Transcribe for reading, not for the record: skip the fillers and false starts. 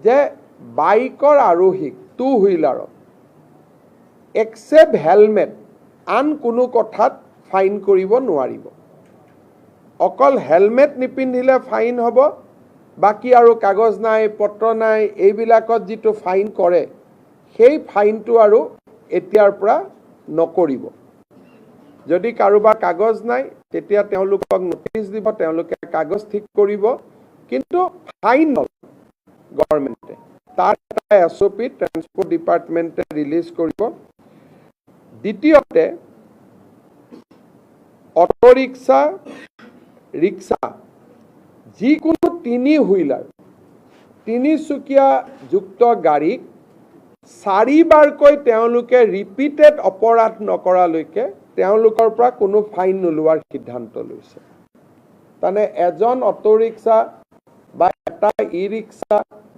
যে বাইকৰ আৰোহীক two হুইলাৰত except helmet আন কোনো কথাত ফাইন কৰিব নোৱাৰিব। অকল হেলমেট নিপিন্ধিলে ফাইন হ'ব, বাকী আৰু কাগজ নাই পত্ৰ নাই এইবিলাকত যিটো ফাইন কৰে সেই ফাইনটো আৰু এতিয়াৰ পৰা নকৰিব। যদি কাৰোবাৰ কাগজ নাই তেতিয়া তেওঁলোকক নোটিছ দিব, তেওঁলোকে কাগজ ঠিক কৰিব, কিন্তু ফাইন নলয় গভৰ্ণমেণ্টে। তাৰ এটা SOP ট্ৰান্সপৰ্ট ডিপাৰ্টমেণ্টে ৰিলিজ কৰিব। দ্বিতীয়তে অটো ৰিক্সা, ৰিক্সা যিকোনো তিনি হুইলাৰ তিনিচকীয়া যুক্ত গাড়ীক 4বাৰকৈ তেওঁলোকে ৰিপিটেড অপৰাধ নকৰালৈকে তেওঁলোকৰ পৰা কোনো ফাইন নোলোৱাৰ সিদ্ধান্ত লৈছে। তাৰমানে এজন অটো ৰিক্সা বা এটা ই ৰিক্সা